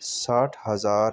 60,000